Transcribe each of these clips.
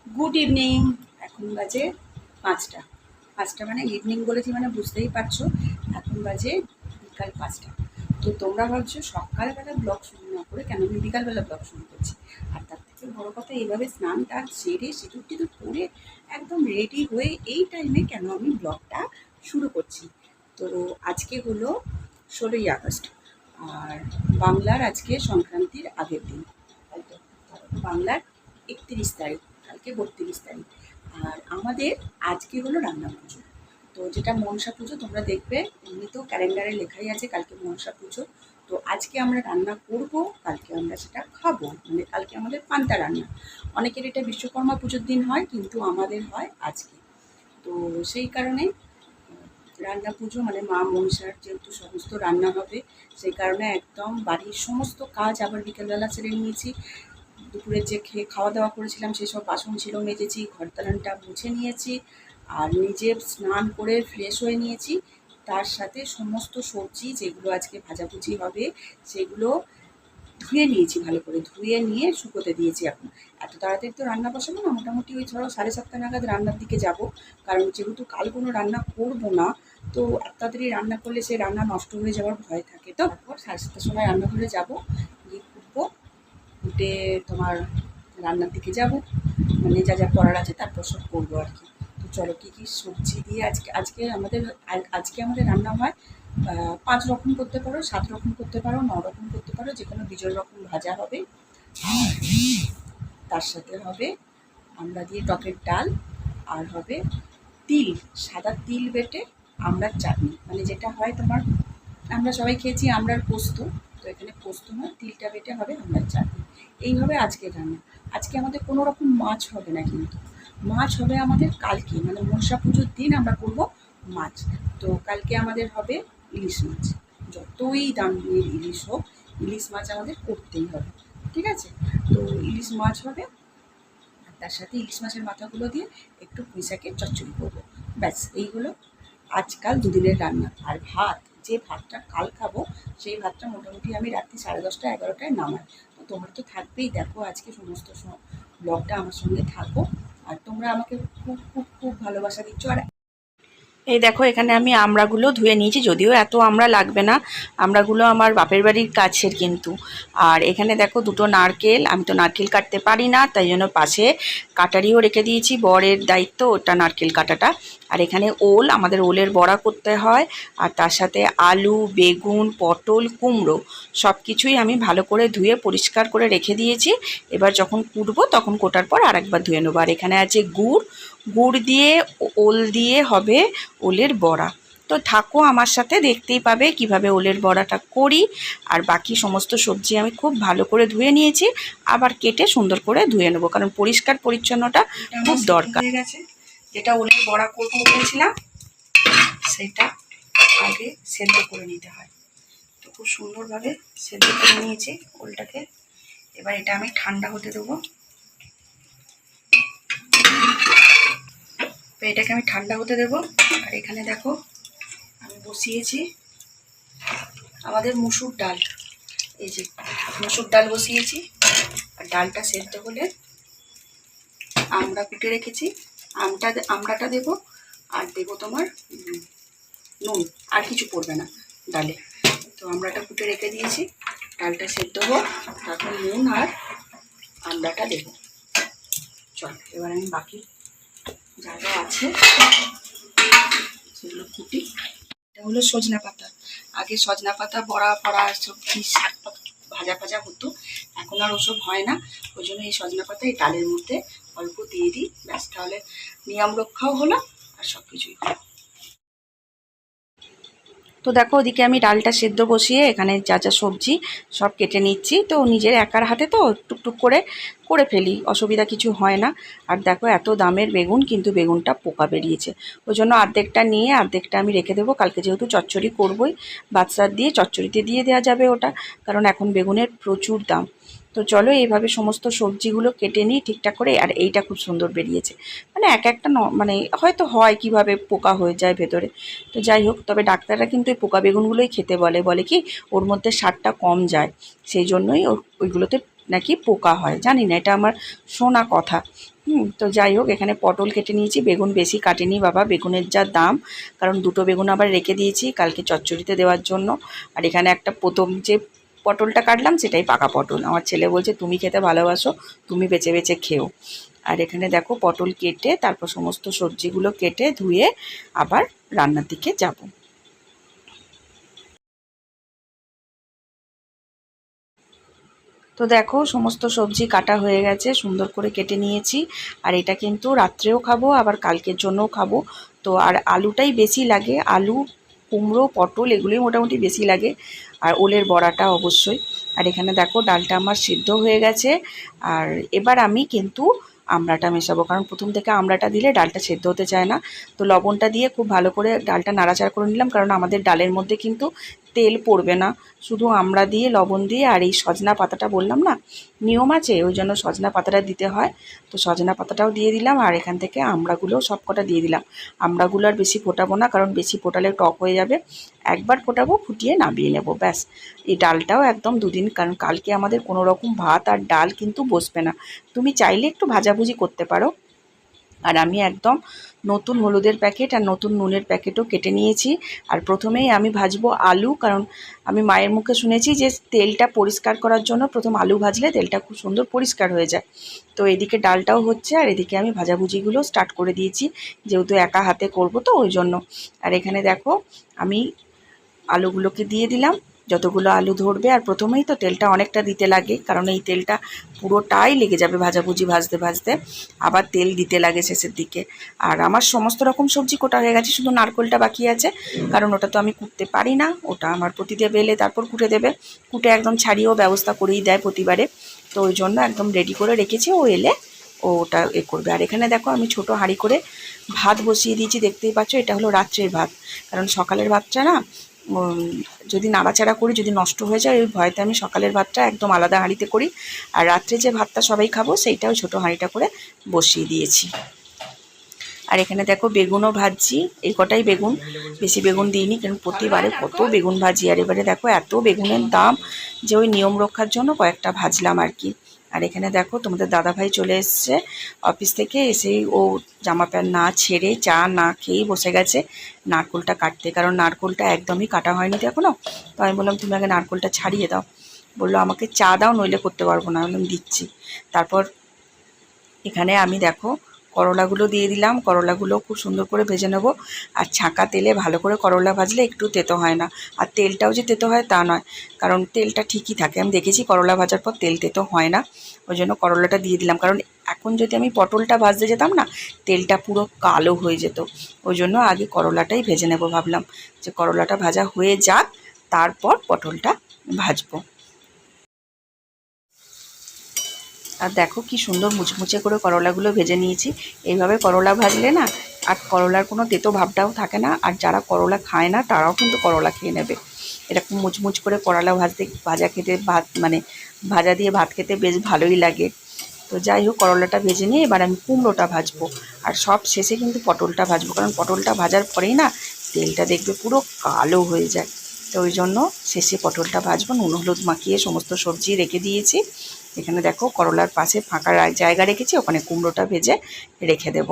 Good evening. এখন বাজে ৫টা। ৫টা মানে ইভিনিং বলেছি মানে বুঝতেই পারছো, এখন বাজে বিকাল ৫টা। তো তোমরা ভাবছো সকালবেলা ব্লগ শুরু না করে কেন আমি বিকালবেলা ব্লগ শুরু করছি। আর তার থেকে বড় কথা, এইভাবে স্নান টান সেরে সিঁদুর টিঁদুর পরে একদম রেডি হয়ে এই টাইমে কেন আমি ব্লগটা শুরু করছি। তো আজকে হলো ১৬ই আগস্ট, আর বাংলার আজকে সংক্রান্তির আগের দিন, তাই তো। বাংলার ৩১ তারিখ, কালকে ৩২ তারিখ। আর আমাদের আজকে হলো রান্না পুজো। তো যেটা মনসা পুজো তোমরা দেখবে, এমনি তো ক্যালেন্ডারে লেখাই আছে কালকে মনসা পুজো। তো আজকে আমরা রান্না করব, কালকে আমরা সেটা খাবো, মানে কালকে আমাদের পান্তা রান্না। অনেকের এটা বিশ্বকর্মা পুজোর দিন হয়, কিন্তু আমাদের হয় আজকে। তো সেই কারণে রান্না পুজো মানে মা মনসার যেহেতু সমস্ত রান্না হবে, সেই কারণে একদম বাড়ির সমস্ত কাজ আবার বিকেলবেলা সেরে নিয়েছি। দুপুরে যে খাওয়া দাওয়া করেছিলাম সেসব বাসন ছিল মেজেছি, ঘর দালানটা মুছে নিয়েছি, আর নিজে স্নান করে ফ্রেশ হয়ে নিয়েছি। তার সাথে সমস্ত সবজি যেগুলো আজকে ভাজাভুজি হবে সেগুলো ধুয়ে নিয়েছি, ভালো করে ধুয়ে নিয়ে শুকোতে দিয়েছি। এখন এত তাড়াতাড়ি তো রান্না বসাবো না, মোটামুটি ওই ধরো 7:30 নাগাদ রান্নার দিকে যাব। কারণ যেহেতু কাল কোনো রান্না করবো না, তো এত তাড়াতাড়ি রান্না করলে সে রান্না নষ্ট হয়ে যাওয়ার ভয় থাকে। তো তারপর 7:30টার সময় রান্নাঘরে যাবো, গিয়ে ফুটবো, উঠে তোমার রান্নার দিকে যাব, মানে যা যা করার আছে তারপর সব করবো আর কি। তো চলো কী কী সবজি দিয়ে আজকে আজকে আমাদের আজকে আমাদের রান্না হয় 5 রকম করতে পারো, 7 রকম করতে পারো, 9 রকম করতে পারো, যে কোনো বিজোড় রকম ভাজা হবে। আর তার সাথে হবে আমরা দিয়ে টকের ডাল, আর হবে তিল, সাদা তিল বেটে আমড়ার চাটনি, মানে যেটা হয় তোমার আমরা সবাই খেয়েছি আমড়ার পোস্ত। তো এখানে পোস্ত নয়, তিলটা বেটে হবে আমড়ার চাটনি। এইভাবে আজকে রান্না। আজকে আমাদের কোনো রকম মাছ হবে না, কিন্তু মাছ হবে আমাদের কালকে, মানে মনসা পুজোর দিন আমরা করব মাছ। তো কালকে আমাদের হবে ইলিশ মাছ। যতই দাম দিয়ে ইলিশ হোক, ইলিশ মাছ আমাদের করতেই হবে, ঠিক আছে। তো ইলিশ মাছ হবে, আর তার সাথে ইলিশ মাছের মাথাগুলো দিয়ে একটু পুঁই শাকের চচ্চড়ি করবো। ব্যাস এই হলো আজকাল দুদিনের রান্না। আর ভাত, যে ভাতটা কাল খাবো সেই ভাতটা মোটামুটি আমি রাত্রি 10:30 11টায় নামাই। তো তোমরা তো থাকবেই, দেখো আজকে সমস্ত ব্লগটা আমার সঙ্গে থাকো। আর তোমরা আমাকে খুব খুব খুব ভালোবাসা দিচ্ছ। আর এই দেখো এখানে আমি আমড়াগুলো ধুয়ে নিয়েছি, যদিও এত আমড়া লাগবে না, আমড়াগুলো আমার বাপের বাড়ির কাছের কিন্তু। আর এখানে দেখো দুটো নারকেল, আমি তো নারকেল কাটতে পারি না, তাই জন্য পাশে কাটারিও রেখে দিয়েছি, বরের দায়িত্ব ওটা নারকেল কাটাটা। আর এখানে ওল, আমাদের ওলের বড়া করতে হয়। আর তার সাথে আলু, বেগুন, পটল, কুমড়ো সব কিছুই আমি ভালো করে ধুয়ে পরিষ্কার করে রেখে দিয়েছি। এবার যখন কুটবো তখন কোটার পর আর একবার ধুয়ে নেবো। আর এখানে আছে গুড়, গুড় দিয়ে ওল দিয়ে হবে ওলের বড়া। তো থাকো আমার সাথে, দেখতেই পাবে কিভাবে ওলের বড়াটা করি। আর বাকি সমস্ত সবজি আমি খুব ভালো করে ধুয়ে নিয়েছি, আবার কেটে সুন্দর করে ধুয়ে নেবো, কারণ পরিষ্কার পরিচ্ছন্নটা খুব দরকার। হয়ে গেছে, যেটা ওলের বড়া করবো বলেছিলাম সেটা আগে সেদ্ধ করে নিতে হয়। তো খুব সুন্দরভাবে সেদ্ধ করে নিয়েছি ওলটাকে। এবার এটা আমি ঠান্ডা হতে দেবো। তো এটাকে আমি ঠান্ডা হতে দেবো। আর এখানে দেখো আমি বসিয়েছি আমাদের মুসুর ডাল, এই যে মুসুর ডাল বসিয়েছি। আর ডালটা সেদ্ধ হলে আমড়া কুটে রেখেছি, আমড়াটা দেবো। আর দেবো তোমার নুন, আর কিছু পড়বে না ডালে। তো আমড়াটা কুটে রেখে দিয়েছি, ডালটা সেদ্ধ হোক, তারপর নুন আর আমড়াটা দেবো। চল এবার আমি বাকি যা যা আছে সেগুলো কুটি। এটা হলো সজনা পাতা। আগে সজনা পাতা বড়া ফড়া সব শাক ভাজা ভাজা হতো, এখন আর ওসব হয় না। ওই জন্য এই সজনা পাতা এই ডালের মধ্যে অল্প দিয়ে দিই, ব্যাস, তাহলে নিয়ম রক্ষাও হলো আর সব কিছুই হলো। তো দেখো ওদিকে আমি ডালটা সেদ্ধ বসিয়ে এখানে যা যা সবজি সব কেটে নিচ্ছি। তো নিজের একার হাতে তো টুকটুক করে করে ফেলি, অসুবিধা কিছু হয় না। আর দেখো এত দামের বেগুন, কিন্তু বেগুনটা পোকা বেরিয়েছে, ওই জন্য অর্ধেকটা নিয়ে অর্ধেকটা আমি রেখে দেবো। কালকে যেহেতু চচ্চড়ি করবই, বাচ্চা দিয়ে চচ্চড়িতে দিয়ে দেওয়া যাবে ওটা, কারণ এখন বেগুনের প্রচুর দাম। তো চলো এইভাবে সমস্ত সবজিগুলো কেটে নিই ঠিকঠাক করে। আর এইটা খুব সুন্দর বেরিয়েছে, মানে এক একটা মানে হয়তো হয় কিভাবে পোকা হয়ে যায় ভেতরে। তো যাই হোক, তবে ডাক্তাররা কিন্তু এই পোকা বেগুনগুলোই খেতে বলে, বলে কি ওর মধ্যে স্বাদটা কম যায়, সেই জন্যই ওইগুলোতে নাকি পোকা হয়, জানি না, এটা আমার শোনা কথা। তো যাই হোক, এখানে পটল কেটে নিয়েছি, বেগুন বেশি কাটেনি বাবা, বেগুনের যা দাম, কারণ দুটো বেগুন আবার রেখে দিয়েছি কালকে চচ্চড়িতে দেওয়ার জন্য। আর এখানে একটা প্রথম যে পটলটা কাটলাম সেটাই পাকা পটল, আমার ছেলে বলছে তুমি খেতে ভালোবাসো, তুমি বেছে বেছে খেও। আর এখানে দেখো পটল কেটে তারপর সমস্ত সবজিগুলো কেটে ধুয়ে আবার রান্নার দিকে যাব। তো দেখো সমস্ত সবজি কাটা হয়ে গেছে, সুন্দর করে কেটে নিয়েছি। আর এটা কিন্তু রাত্রেও খাবো, আবার কালকের জন্যও খাবো। তো আর আলুটাই বেশি লাগে, আলু, কুমড়ো, পটল এগুলোই মোটামুটি বেশি লাগে, আর ওলের বড়াটা অবশ্যই। আর এখানে দেখো ডালটা আমার সিদ্ধ হয়ে গেছে। আর এবার আমি কিন্তু আমড়াটা মেশাবো, কারণ প্রথম থেকে আমড়াটা দিলে ডালটা সেদ্ধ হতে চায় না। তো লবণটা দিয়ে খুব ভালো করে ডালটা নাড়াচাড়া করে নিলাম, কারণ আমাদের ডালের মধ্যে কিন্তু তেল পড়বে না, শুধু আমড়া দিয়ে লবণ দিয়ে আর এই সজনা পাতাটা বললাম না নিয়ম আছে, ওই জন্য সজনা পাতাটা দিতে হয়। তো সজনা পাতাটাও দিয়ে দিলাম, আর এখান থেকে আমড়াগুলোও সব কটা দিয়ে দিলাম। আমড়াগুলো আর বেশি ফোটাবো না, কারণ বেশি ফোটালে টক হয়ে যাবে, একবার ফোটাবো, ফুটিয়ে নামিয়ে নেব ব্যাস। এই ডালটাও একদম দুদিন, কারণ কালকে আমাদের কোনো রকম ভাত আর ডাল কিন্তু বসবে না। তুমি চাইলে একটু ভাজাভুজি করতে পারো। আর আমি একদম নতুন হলুদের প্যাকেট আর নতুন নুনের প্যাকেটও কেটে নিয়েছি। আর প্রথমেই আমি ভাজবো আলু, কারণ আমি মায়ের মুখে শুনেছি যে তেলটা পরিষ্কার করার জন্য প্রথম আলু ভাজলে তেলটা খুব সুন্দর পরিষ্কার হয়ে যায়। তো এদিকে ডালটাও হচ্ছে, আর এদিকে আমি ভাজাভুজিগুলো স্টার্ট করে দিয়েছি, যেহেতু একা হাতে করব তো ওই জন্য। আর এখানে দেখো আমি আলুগুলোকে দিয়ে দিলাম, যতগুলো আলু ধরবে। আর প্রথমেই তো তেলটা অনেকটা দিতে লাগে, কারণ এই তেলটা পুরোটাই লেগে যাবে ভাজাভুজি ভাজতে ভাজতে, আবার তেল দিতে লাগে শেষের দিকে। আর আমার সমস্ত রকম সবজি কোটা হয়ে গেছে, শুধু নারকেলটা বাকি আছে, কারণ ওটা তো আমি কুটতে পারি না, ওটা আমার প্রতিদে বেলে তারপর কুটে দেবে, কুটে একদম ছাড়িয়েও ব্যবস্থা করেই দেয় প্রতিবারে। তো ওই জন্য একদম রেডি করে রেখেছি, ও এলে ও ওটা করবে। আর এখানে দেখো আমি ছোট হাঁড়ি করে ভাত বসিয়ে দিয়েছি, দেখতেই পাচ্ছ, এটা হলো রাত্রের ভাত, কারণ সকালের ভাতটা না যদি নাড়াচাড়া করি যদি নষ্ট হয়ে যায়, ওই ভয়তে আমি সকালের ভাতটা একদম আলাদা হাঁড়িতে করি, আর রাত্রে যে ভাতটা সবাই খাবো সেইটাও ছোটো হাঁড়িটা করে বসিয়ে দিয়েছি। আর এখানে দেখো বেগুনও ভাজছি, এই কটাই বেগুন, বেশি বেগুন দিইনি, কারণ প্রতিবারে কত বেগুন ভাজি। আর এবারে দেখো এত বেগুনের দাম যে ওই নিয়ম রক্ষার জন্য কয়েকটা ভাজলাম আর কি। আর এখানে দেখো তোমাদের দাদাভাই চলে এসছে অফিস থেকে, এসেই ও জামা প্যান্ট না ছেড়ে চা না খেয়েই বসে গেছে নারকোলটা কাটতে, কারণ নারকোলটা একদমই কাটা হয়নি তো এখনও। তো আমি বললাম তুমি আগে নারকোলটা ছাড়িয়ে দাও, বললো আমাকে চা দাও নইলে করতে পারবো না, বললাম দিচ্ছি। তারপর এখানে আমি দেখো করলাগুলো দিয়ে দিলাম, করলাগুলো খুব সুন্দর করে ভেজে নেব। আর ছাঁকা তেলে ভালো করে করলা ভাজলে একটু তেতো হয় না, আর তেলটাও যে তেতো হয় তা নয়, কারণ তেলটা ঠিকই থাকে, আমি দেখেছি করলা ভাজার পর তেল তেতো হয় না, ওই জন্য করলাটা দিয়ে দিলাম। কারণ এখন যদি আমি পটলটা ভাজতে যেতাম না, তেলটা পুরো কালো হয়ে যেত, ওই জন্য আগে করলাটাই ভেজে নেব, ভাবলাম যে করলাটা ভাজা হয়ে যাক তারপর পটলটা ভাজবো। আর দেখো কি সুন্দর মুচমুচে করে করলাগুলো ভেজে নিয়েছি। এইভাবে করলা ভাজলে না আর করলার কোনো তেতো ভাবটাও থাকে না, আর যারা করলা খায় না তারাও কিন্তু করলা খেয়ে নেবে। এরকম মুচমুচ করে করলা ভাজা খেতে ভাত মানে ভাজা দিয়ে ভাত খেতে বেশ ভালোই লাগে। তো যাই হোক, করলাটা ভেজে নিয়ে এবার আমি কুমড়োটা ভাজবো, আর সব শেষে কিন্তু পটলটা ভাজবো, কারণ পটলটা ভাজার পরেই না তেলটা দেখবে পুরো কালো হয়ে যায়। তো ওই জন্য শেষে পটলটা ভাজবো, নুন হলুদ মাখিয়ে সমস্ত সবজি রেখে দিয়েছি। এখানে দেখো করলার পাশে ফাঁকা জায়গা রেখেছি, ওখানে কুমড়োটা ভেজে রেখে দেব।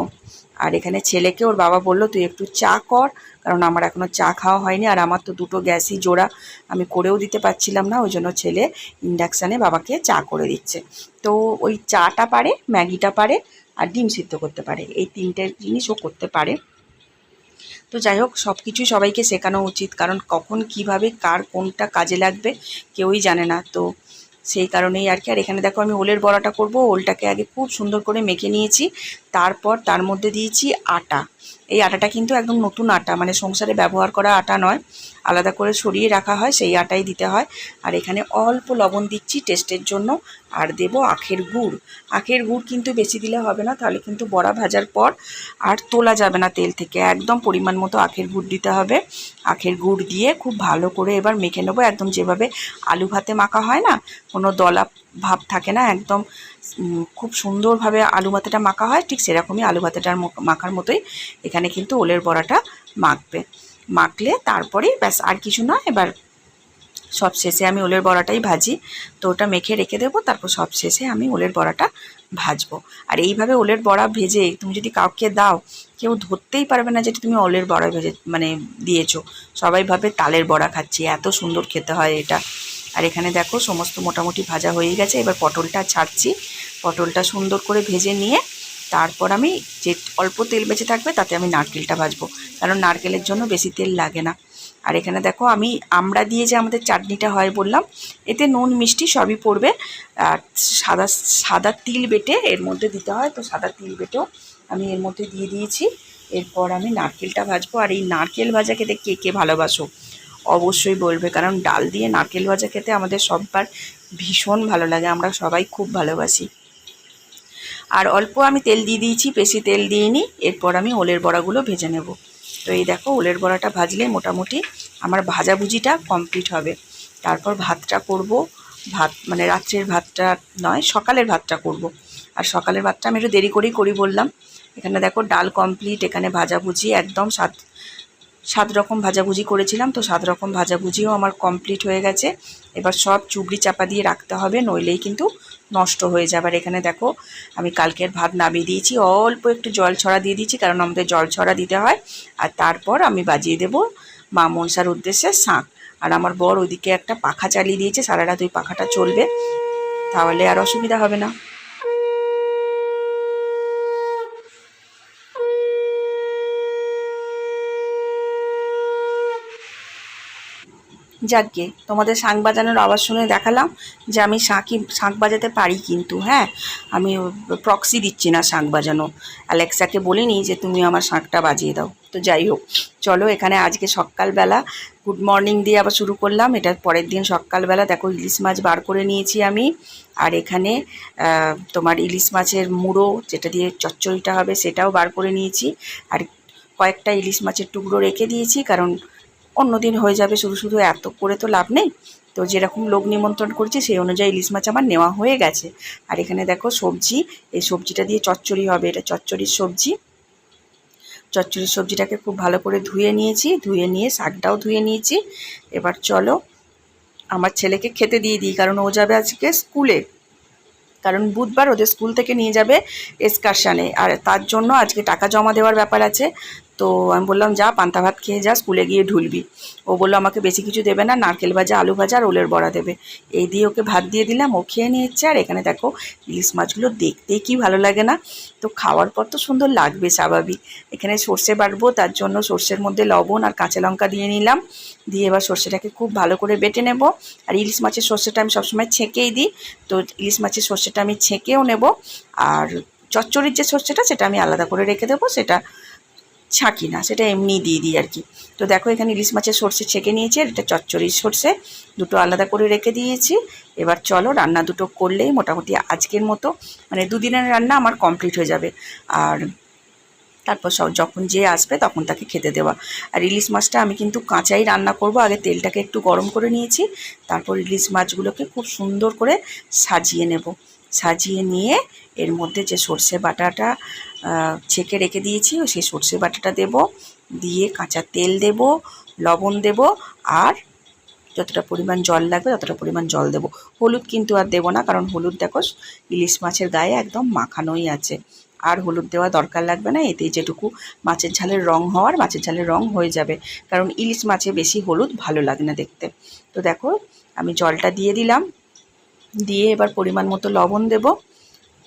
আর এখানে ছেলেকে ওর বাবা বললো তুই একটু চা কর, কারণ আমার এখনও চা খাওয়া হয়নি, আর আমার তো দুটো গ্যাসই জোড়া, আমি করেও দিতে পারছিলাম না, ওই জন্য ছেলে ইন্ডাকশানে বাবাকে চা করে দিচ্ছে। তো ওই চাটা পারে, ম্যাগিটা পারে, আর ডিম সিদ্ধ করতে পারে, এই তিনটে জিনিস ও করতে পারে। তো যাই হোক, সব কিছুই সবাইকে শেখানো উচিত, কারণ কখন কিভাবে কার কোনটা কাজে লাগবে কেউই জানে না। তো সেই কারণেই আর কি। আর এখানে দেখো আমি ওলের বড়াটা করব, ওলটাকে আগে খুব সুন্দর করে মেখে নিয়েছি, তারপর তার মধ্যে দিয়েছি আটা। এই আটাটা কিন্তু একদম নতুন আটা, মানে সংসারে ব্যবহার করা আটা নয়, আলাদা করে সরিয়ে রাখা হয় সেই আটাই দিতে হয়। আর এখানে অল্প লবণ দিচ্ছি টেস্টের জন্য, আর দেব আখের গুড়। আখের গুড় কিন্তু বেশি দিলে হবে না, তাহলে কিন্তু বড়া ভাজার পর আর তোলা যাবে না তেল থেকে, একদম পরিমাণ মতো আখের গুড় দিতে হবে। আখের গুড় দিয়ে খুব ভালো করে এবার মেখে নেবো, একদম যেভাবে আলু ভাতে মাখা হয় না, কোনো দলা ভাব থাকে না, একদম খুব সুন্দরভাবে আলু ভাতেটা মাখা হয়, ঠিক সেরকমই আলু ভাতেটার মাখার মতোই এখানে কিন্তু ওলের বড়াটা মাখবে। মাখলে তারপরেই ব্যাস, আর কিছু না। এবার সব শেষে আমি ওলের বড়াটাই ভাজি। তো ওটা মেখে রেখে দেবো, তারপর সব শেষে আমি ওলের বড়াটা ভাজবো। আর এইভাবে ওলের বড়া ভেজে তুমি যদি কাউকে দাও, কেউ ধরতেই পারবে না যেটা তুমি ওলের বড়া ভেজে মানে দিয়েছো। সবাই ভাবে তালের বড়া খাচ্ছি, এত সুন্দর খেতে হয় এটা। আর এখানে দেখো সমস্ত মোটামুটি ভাজা হয়ে গেছে। এবার পটলটা ছাড়ছি। পটলটা সুন্দর করে ভেজে নিয়ে তারপর আমি যে অল্প তেল বেঁচে থাকবে তাতে আমি নারকেলটা ভাজবো, কারণ নারকেলের জন্য বেশি তেল লাগে না। আর এখানে দেখো আমি আমড়া দিয়ে যে আমাদের চাটনিটা হয় বললাম, এতে নুন মিষ্টি সবই পড়বে। আর সাদা সাদা তিল বেটে এর মধ্যে দিতে হয়, তো সাদা তিল বেটেও আমি এর মধ্যে দিয়ে দিয়েছি। এরপর আমি নারকেলটা ভাজবো। আর এই নারকেল ভাজা খেতে কে কে ভালোবাসো অবশ্যই বলবে, কারণ ডাল দিয়ে নারকেল ভাজা খেতে আমাদের সবার ভীষণ ভালো লাগে, আমরা সবাই খুব ভালোবাসি। আর অল্প আমি তেল দিয়ে দিয়েছি, বেশি তেল দিইনি। এরপর আমি ওলের বড়াগুলো ভেজে নেব। তো এই দেখো ওলের বড়াটা ভাজলে মোটামুটি আমার ভাজাভুজিটা কমপ্লিট হবে। তারপর ভাতটা করব। ভাত মানে রাত্রের ভাতটা নয়, সকালের ভাতটা করব। আর সকালের ভাতটা আমি একটু দেরি করেই করি বললাম। এখানে দেখো ডাল কমপ্লিট, এখানে ভাজাভুজি একদম 7 রকম ভাজাভুজি করেছিলাম, তো 7 রকম ভাজাভুজিও আমার কমপ্লিট হয়ে গেছে। এবার সব চুবড়ি চাপা দিয়ে রাখতে হবে, নইলেই কিন্তু নষ্ট হয়ে যাবে। আর এখানে দেখো আমি কালকের ভাত নামিয়ে দিয়েছি, অল্প একটু জল ছড়া দিয়ে দিয়েছি, কারণ আমাদের জল ছড়া দিতে হয়। আর তারপর আমি বাজিয়ে দেব মা মনসার উদ্দেশ্যে শাঁখ। আর আমার বর ওইদিকে একটা পাখা চালিয়ে দিয়েছে, সারা রাত ওই পাখাটা চলবে, তাহলে আর অসুবিধা হবে না। যাকগে, তোমাদের শাঁখ বাজানোর আওয়াজ শুনে দেখালাম যে আমি শাঁখ বাজাতে পারি, কিন্তু হ্যাঁ আমি প্রক্সি দিচ্ছি না শাঁখ বাজানো। অ্যালেক্সাকে বলিনি যে তুমি আমার শাঁখটা বাজিয়ে দাও। তো যাই হোক, চলো এখানে আজকে সকালবেলা গুড মর্নিং দিয়ে আবার শুরু করলাম। এটার পরের দিন সকালবেলা দেখো ইলিশ মাছ বার করে নিয়েছি আমি। আর এখানে তোমার ইলিশ মাছের মুড়ো যেটা দিয়ে চচ্চড়িটা হবে সেটাও বার করে নিয়েছি। আর কয়েকটা ইলিশ মাছের টুকরো রেখে দিয়েছি, কারণ অন্য দিন হয়ে যাবে, শুধু শুধু এত করে তো লাভ নেই। তো যেরকম লোক নিমন্ত্রণ করছি সেই অনুযায়ী ইলিশ মাছ আমার নেওয়া হয়ে গেছে। আর এখানে দেখো সবজি, এই সবজিটা দিয়ে চচ্চড়ি হবে, এটা চচ্চড়ির সবজি। চচ্চড়ির সবজিটাকে খুব ভালো করে ধুয়ে নিয়েছি, ধুয়ে নিয়ে শাকটাও ধুয়ে নিয়েছি। এবার চলো আমার ছেলেকে খেতে দিয়ে দিই, কারণ ও যাবে আজকে স্কুলে, কারণ বুধবার ওদের স্কুল থেকে নিয়ে যাবে এক্সকারশানে। আর তার জন্য আজকে টাকা জমা দেওয়ার ব্যাপার আছে। তো আমি বললাম যা পান্তা ভাত খেয়ে যা, স্কুলে গিয়ে ঢুলবি। ও বললো আমাকে বেশি কিছু দেবে না, নারকেল ভাজা, আলু ভাজা আর ওলের বড়া দেবে। এই দিয়ে ওকে ভাত দিয়ে দিলাম, ও খেয়ে নিচ্ছে। আর এখানে দেখো ইলিশ মাছগুলো দেখতেই কি ভালো লাগে না, তো খাওয়ার পর তো সুন্দর লাগবে স্বাভাবিক। এখানে সর্ষে বাটবো, তার জন্য সর্ষের মধ্যে লবণ আর কাঁচা লঙ্কা দিয়ে নিলাম। দিয়ে এবার সর্ষেটাকে খুব ভালো করে বেটে নেব। আর ইলিশ মাছের সর্ষেটা আমি সবসময় ছেঁকেই দিই, তো ইলিশ মাছের সর্ষেটা আমি ছেঁকেও নেব। আর চচ্চড়ির যে সর্ষেটা সেটা আমি আলাদা করে রেখে দেবো, সেটা ছাঁকি না, সেটা এমনি দিয়ে দিই আর কি। তো দেখো এখানে ইলিশ মাছের সর্ষে ছেঁকে নিয়েছি, আর এটা চচ্চড়ির সর্ষে, দুটো আলাদা করে রেখে দিয়েছি। এবার চলো রান্না দুটো করলেই মোটামুটি আজকের মতো মানে দুদিনের রান্না আমার কমপ্লিট হয়ে যাবে। আর তারপর যখন যে আসবে তখন তাকে খেতে দেওয়া। আর ইলিশ মাছটা আমি কিন্তু কাঁচাই রান্না করব। আগে তেলটাকে একটু গরম করে নিয়েছি, তারপর ইলিশ মাছগুলোকে খুব সুন্দর করে সাজিয়ে নেব। সাজিয়ে নিয়ে এর মধ্যে যে সর্ষে বাটাটা ছেঁকে রেখে দিয়েছি সেই সর্ষে বাটাটা দেব, দিয়ে কাঁচা তেল দেব, লবণ দেব, আর যতটা পরিমাণ জল লাগবে ততটা পরিমাণ জল দেব। হলুদ কিন্তু আর দেবো না, কারণ হলুদ দেখো ইলিশ মাছের গায়ে একদম মাখানোই আছে, আর হলুদ দেওয়া দরকার লাগবে না। এতে যেটুকু মাছের ঝালের রং হওয়ার মাছের ঝালের রং হয়ে যাবে, কারণ ইলিশ মাছে বেশি হলুদ ভালো লাগে না দেখতে। তো দেখো আমি জলটা দিয়ে দিলাম, দিয়ে এবার পরিমাণ মতো লবণ দেব।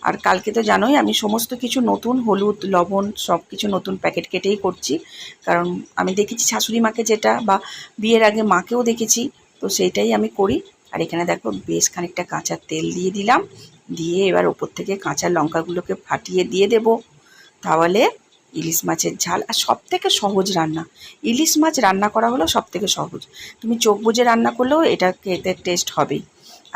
আর কালকে তো জানোই আমি সমস্ত কিছু নতুন, হলুদ লবণ সব কিছু নতুন প্যাকেট কেটেই করছি, কারণ আমি দেখেছি শাশুড়ি মাকে যেটা, বা বিয়ের আগে মাকেও দেখেছি, তো সেইটাই আমি করি। আর এখানে দেখো বেশ খানিকটা কাঁচা তেল দিয়ে দিলাম, দিয়ে এবার ওপর থেকে কাঁচা লঙ্কাগুলোকে ফাটিয়ে দিয়ে দেব। তাহলে ইলিশ মাছের ঝাল, আর সবথেকে সহজ রান্না ইলিশ মাছ রান্না করা হলো সবথেকে সহজ। তুমি চোখ বুজে রান্না করলেও এটা খেতে টেস্ট হবেই,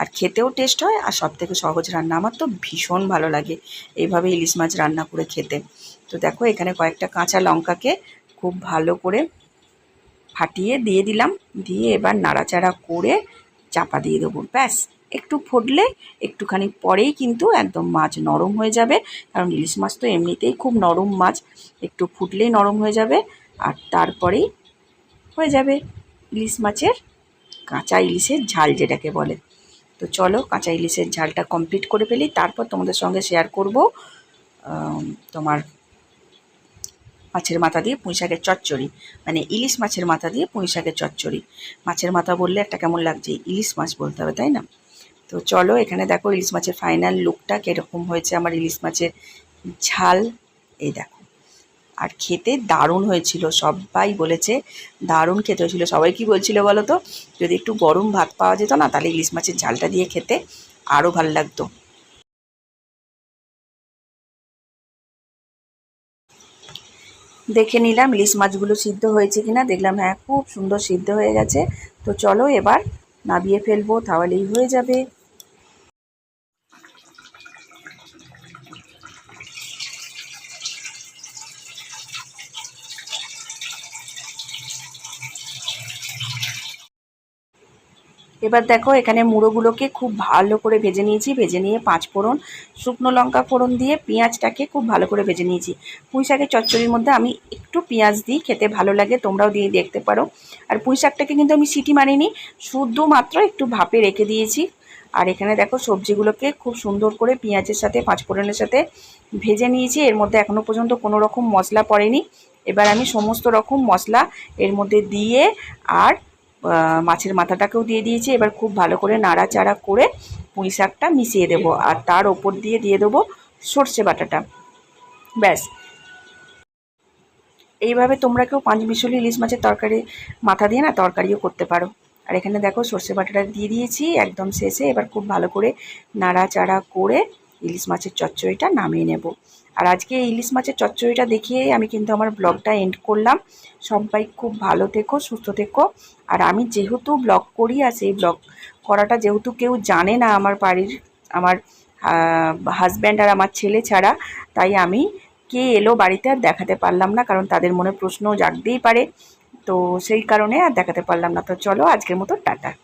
আর খেতেও টেস্ট হয়। আর সবথেকে সহজ রান্না, আমার তো ভীষণ ভালো লাগে এইভাবে ইলিশ মাছ রান্না করে খেতে। তো দেখো এখানে কয়েকটা কাঁচা লঙ্কাকে খুব ভালো করে ফাটিয়ে দিয়ে দিলাম, দিয়ে এবার নাড়াচাড়া করে চাপা দিয়ে দেবো। ব্যাস একটু ফুটলে একটুখানি পরেই কিন্তু একদম মাছ নরম হয়ে যাবে, কারণ ইলিশ মাছ তো এমনিতেই খুব নরম মাছ, একটু ফুটলেই নরম হয়ে যাবে। আর তারপরেই হয়ে যাবে ইলিশ মাছের কাঁচা ইলিশের ঝাল যেটাকে বলে। তো চলো কাঁচা ইলিশের ঝালটা কমপ্লিট করে ফেলি, তারপর তোমাদের সঙ্গে শেয়ার করব তোমার মাছের মাথা দিয়ে পুঁই শাকের চচ্চড়ি, মানে ইলিশ মাছের মাথা দিয়ে পুঁই শাকের চচ্চড়ি। মাছের মাথা বললে একটা কেমন লাগছে, ইলিশ মাছ বলতে হবে তাই না? তো চলো এখানে দেখো ইলিশ মাছের ফাইনাল লুকটা কীরকম হয়েছে আমার ইলিশ মাছের ঝাল, এই দেখো। আর খেতে দারুণ হয়েছিল, সবাই বলেছে দারুণ খেতে হয়েছিল। সবাই কি বলছিল বলো তো, যদি একটু গরম ভাত পাওয়া যেত না তাহলে ইলিশ মাছের ঝালটা দিয়ে খেতে আরও ভালো লাগতো। দেখে নিলাম ইলিশ মাছগুলো সিদ্ধ হয়েছে কিনা, দেখলাম হ্যাঁ খুব সুন্দর সিদ্ধ হয়ে গেছে। তো চলো এবার নাবিয়ে ফেলবো, তাহলেই হয়ে যাবে। এবার দেখো এখানে মুড়োগুলোকে খুব ভালো করে ভেজে নিয়েছি, ভেজে নিয়ে 5 ফোড়ন, শুকনো লঙ্কা ফোড়ন দিয়ে পেঁয়াজটাকে খুব ভালো করে ভেজে নিয়েছি। পুঁই শাকের চচ্চড়ির মধ্যে আমি একটু পেঁয়াজ দিই, খেতে ভালো লাগে, তোমরাও দিয়ে দেখতে পারো। আর পুঁই শাকটাকে কিন্তু আমি সিটি মারিনি, শুধুমাত্র একটু ভাপে রেখে দিয়েছি। আর এখানে দেখো সবজিগুলোকে খুব সুন্দর করে পেঁয়াজের সাথে 5 ফোড়নের সাথে ভেজে নিয়েছি। এর মধ্যে এখনও পর্যন্ত কোনো রকম মশলা পড়েনি। এবার আমি সমস্ত রকম মশলা এর মধ্যে দিয়ে আর মাছের মাথাটাকেও দিয়ে দিয়েছি। এবার খুব ভালো করে নাড়াচাড়া করে পুঁই শাকটা মিশিয়ে দেবো, আর তার ওপর দিয়ে দেবো সর্ষে বাটাটা। ব্যাস, এইভাবে তোমরা কেউ পাঁচমিশালি ইলিশ মাছের তরকারি মাথা দিয়ে না তরকারিও করতে পারো। আর এখানে দেখো সর্ষে বাটাটা দিয়ে দিয়েছি একদম শেষে। এবার খুব ভালো করে নাড়াচাড়া করে ইলিশ মাছের চচ্চড়িটা নামিয়ে নেব। আর আজকে ইলিশ মাছের চচ্চড়িটা দেখিয়ে আমি কিন্তু আমার ব্লগটা এন্ড করলাম। সবাই খুব ভালো থেকো, সুস্থ থেকো। আর আমি যেহেতু ব্লগ করি, আর সেই ব্লগ করাটা যেহেতু কেউ জানে না আমার বাড়ির, আমার হাজব্যান্ড আর আমার ছেলে ছাড়া, তাই আমি কে এলো বাড়িতে আর দেখাতে পারলাম না, কারণ তাদের মনে প্রশ্ন জাগতেই পারে। তো সেই কারণে আর দেখাতে পারলাম না। তো চলো আজকের মতো